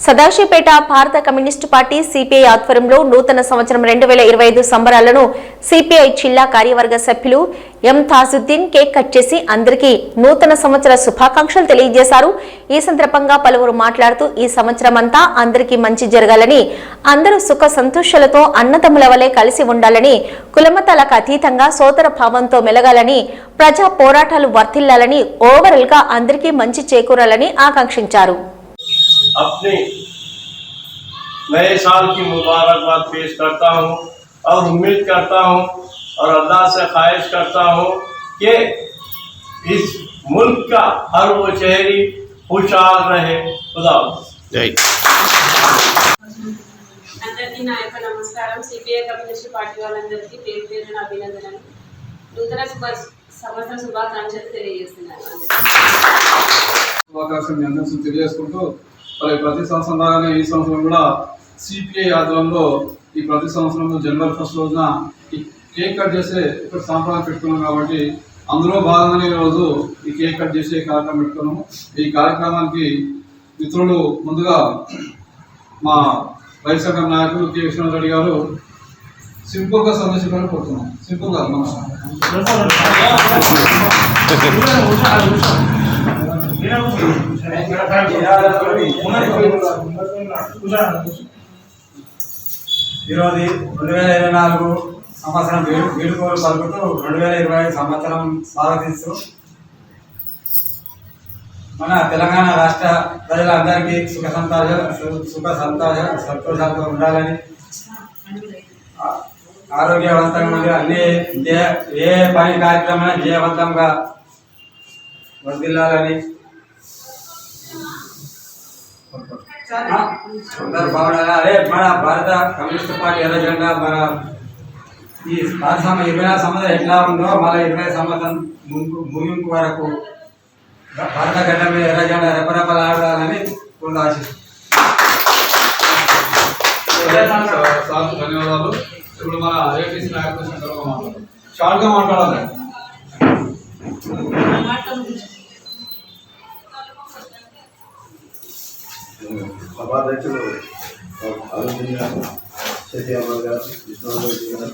సదాశివపేట భారత communist party CPI ఆధ్వర్యంలో నూతన సంవత్సరం 2025 సంబరాలను సిపిఐ జిల్లా కార్యవర్గ సభ్యులు ఎం తాజుద్దీన్ కేక్ కట్ చేసి అందరికీ నూతన సంవత్సర శుభాకాంక్షలు తెలియజేశారు. ఈ సందర్భంగా పలువురు మాట్లాడుతూ ఈ సంవత్సరం అంతా అందరికీ మంచి జరగాలని, అందరూ సుఖ సంతోషాలతో అన్నదమ్ముల వలె కలిసి ఉండాలని, కులమతాలకు అతీతంగా సోదర భావంతో మెలగాలని, ప్రజా పోరాటాలు వర్ధిల్లాలని, ఓవరాల్ గా అందరికీ మంచి చేకూరాలని ఆకాంక్షించారు. अपने नए साल की मुबारकबाद पेश करता हूं और उम्मीद करता हूं और अल्लाह से ख्वाहिश करता हूं कि इस मुल्क का हर वो शहरी खुशहाल रहे। खुदा जय। అందరికీ నా యొక్క నమస్కారం. సిపిఐ కమ్యూనిస్ట్ పార్టీ వాళ్ళందరికీ పేరు పేరున అభినందనలు, నూతన సంవత్సర శుభాకాంక్షలు తెలియజేస్తున్నాను. శుభాకాంక్షలు తెలియజేసుకుంటూ ప్రతి సంవత్సరం లాగానే ఈ సంవత్సరం కూడా సిపిఐ ఆధ్వర్యంలో ఈ ప్రతి సంవత్సరం జనవరి 1 రోజున ఈ కేక్ కట్ చేసే ఇక్కడ సాంప్రదాయం పెట్టుకున్నాం కాబట్టి అందులో భాగంగానే ఈరోజు ఈ కేక్ కట్ చేసే కార్యక్రమం పెట్టుకున్నాము. ఈ కార్యక్రమానికి మిత్రులు ముందుగా మా రైతు సంఘం నాయకులు కె విశ్వనాథ్ గారు సింపుల్గా సందేశించాలని కోరుతున్నాం. సింపుల్గా ఈరోజు 2024 సంవత్సరం వేడుకోలు పలుకుతూ 2025 సంవత్సరం స్వాగతిస్తూ మన తెలంగాణ రాష్ట్ర ప్రజలందరికీ సంతోషాలతో ఉండాలని, ఆరోగ్యవంతంగా అన్ని ఏ పని కార్యక్రమాన్ని జయవంతంగా వర్ధిల్లాలని, అందరూ బాగుండాలి. అదే మన భారత కమ్యూనిస్ట్ పార్టీ ఎర్ర జెండా మన ఈ 24 సంవత్సరం ఎట్లా ఉందో మళ్ళీ 20 సంవత్సరం ముగింపు వరకు భారత గడ్డ మీద ఎర్ర జెండా రెపరెపలాడాలని కూడా ఆశిస్తున్నాను. ధన్యవాదాలు. ఇప్పుడు మన ఏపీసీ నాయకులు షార్ట్గా మాట్లాడాలి. సభాధ్యక్షులు అరుణ్ గారు, శశి అమ్మ గారు, విష్ణురెడ్డి గారు,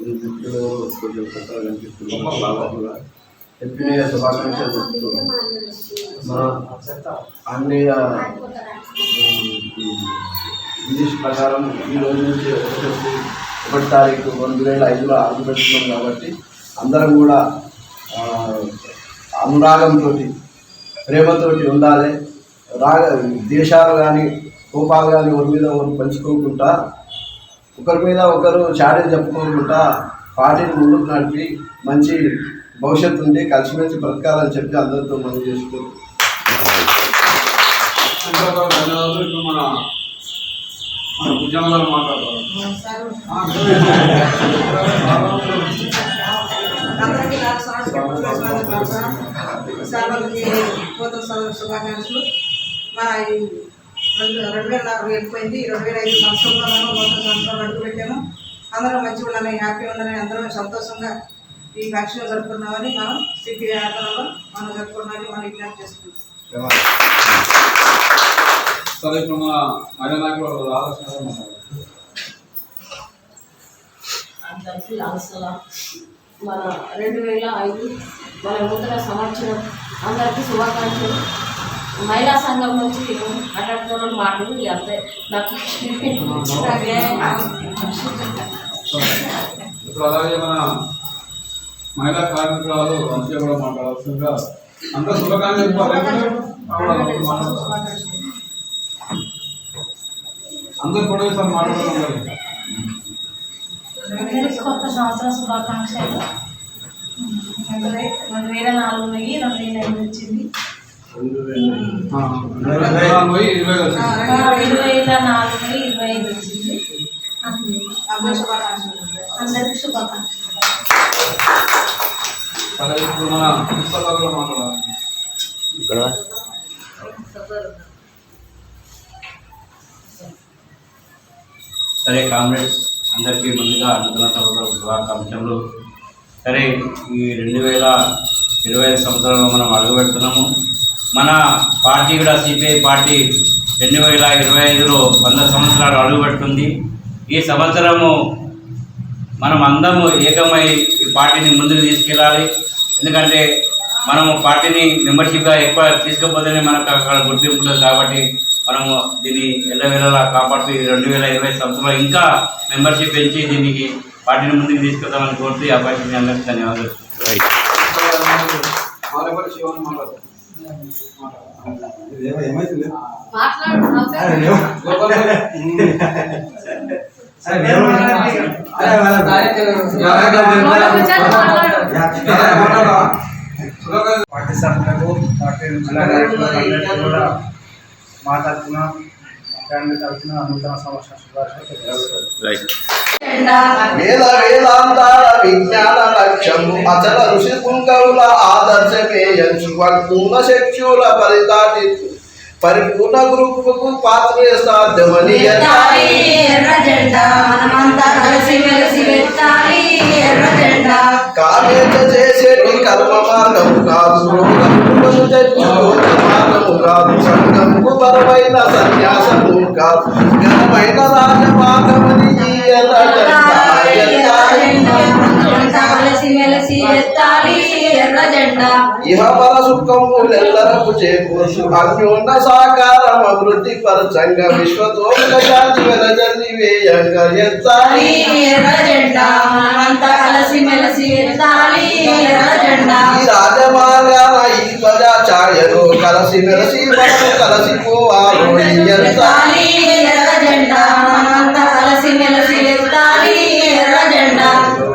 ఈ ముఖ్యులు కొంచెం కొత్తగా కనిపిస్తున్నారు. ఎంపీ శుభాకాంక్షలు చెప్తున్నాం. మన అన్ని ఇంగ్లీష్ ప్రకారం ఈ రోజు నుంచి 1 తారీఖు 2005లో ఆరు పెట్టుకున్నాం కాబట్టి అందరం కూడా అనురాగంతో ప్రేమతోటి ఉండాలి. దేశాలు కానీ కోపాలు కానీ ఒకరి మీద ఒకరు పంచుకోకుండా, ఒకరి మీద ఒకరు చాడీలు చెప్పుకోకుండా పార్టీని ముందుకు నడిపి మంచి భవిష్యత్తు ఉండి కలిసిమెలిసి బ్రతకాలని చెప్పి అందరితో మనం చేసుకుంటాం. ధన్యవాదాలు. ఇప్పుడు మన ఉద్యమాలు మాట్లాడతారు. శుభాకాంక్షలు. మన 2004 వెళ్ళిపోయింది. 2005 సంవత్సరంలో మనం నూతన సంవత్సరం అడుగు పెట్టాము. అందరం మంచిగా ఉండాలని, హ్యాపీగా ఉండాలని, అందరం సంతోషంగా ఈ ఫంక్షన్ జరుపుకున్నామని మనం సిపిఐ ఆధ్వర్యంలో మనం జరుపుకున్నామని మనం విజ్ఞప్తి చేసుకుంటాం. సరే, ఇప్పుడు మన మహిళా నాయకులు ఆలోచన అందరికీ నమస్కారం. మన 2005 మన నూతన సంవత్సరం అందరికీ శుభాకాంక్షలు. మహిళా సంఘం నుంచి మాట్లాడుతున్న మాటలు అంతే. ఇప్పుడు అలాగే మన మహిళా కార్మికురాలు అంతే కూడా మాట్లాడాల్సిందిగా అందరూ శుభాకాంక్షలు చెప్పాలి. అందరు కూడా సార్ మాట్లాడుతున్నారు. కొత్త సంవత్సర శుభాకాంక్షలు. 2004 పోయి 2005 వచ్చింది. 2004 పోయి 2025 వచ్చింది. అందరికి శుభాకాంక్షలు. ఇప్పుడు మన పుస్తకాలు మాట్లాడాలి. సరే కామ్రేడ్స్, అందరికీ ముందుగా నూతన సంవత్సర శుభాకాంక్షలు. సరే, ఈ 2025 సంవత్సరంలో మనం అడుగు పెడుతున్నాము. మన పార్టీ కూడా సిపిఐ పార్టీ 2025లో 100 సంవత్సరాలు అడుగుపెడుతుంది. ఈ సంవత్సరము మనం అందరము ఏకమై ఈ పార్టీని ముందుకు తీసుకెళ్ళాలి. ఎందుకంటే మనము పార్టీని మెంబర్షిప్గా ఎక్కువ తీసుకపోతేనే మనకు అక్కడ గుర్తింపు ఉంటుంది. కాబట్టి మనము దీన్ని ఎల్లవేళలా కాపాడుతూ 2020 సంవత్సరంలో ఇంకా మెంబర్షిప్ పెంచి దీనికి పార్టీని ముందుకు తీసుకెళ్తామని కోరుతూ ఈ అవకాశం అందరికీ ధన్యవాదాలు. పార్టీ సభ్యులకు పార్టీ నాయకులకు కూడా మాట్లాడుతున్న ఫ్యామిలీ తరఫున నూతన సంవత్సర శుభాకాంక్షలు. వేద వేదాంతాల విజ్ఞాన లక్ష్యము అచల ఋషి పుంగవుల ఆదర్శమేయంచు వక్తున్న శక్తుల పరితాటి పరిపూర్ణ గ్రూపుకు పాత్రే సాధ్యమని కావ్యత చేసేటి కర్మ మార్గము కాదు, మార్గము కాదు, సంఘముకు బలమైన సన్యాసము కాదు, ఘనమైన రాజమార్గమని ఇహపర సుఖములెల్లరకు చేకూర్చు అన్యోన్య సాకారం అభివృద్ధి పరచంగా విశ్వతోముల శాంతి వెలజల్లి వేయంగా ఎత్తాలి ఈ రాజమార్గాన ఈ ప్రజాచార్యను కలసి మెలసి మనము కలసిపోవాలో ఎత్తాలి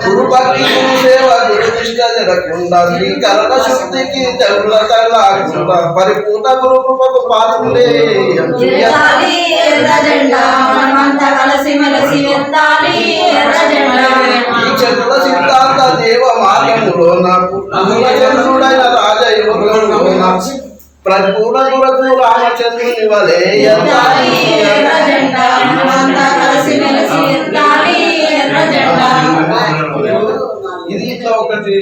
గురుభక్తి గురుసేవ గురునిష్ట జరగకుండా శ్రీకరణ శుద్ధికి జరుగులత లాగకుండా పరిపూర్ణ గురు కృపకు పాత్రులే ఈ చతుల సిద్ధాంత దేవ మార్గములోన పుట్టుడైన రాజయోగంలోన పరిపూర్ణ గురకు రామచంద్రుని వలే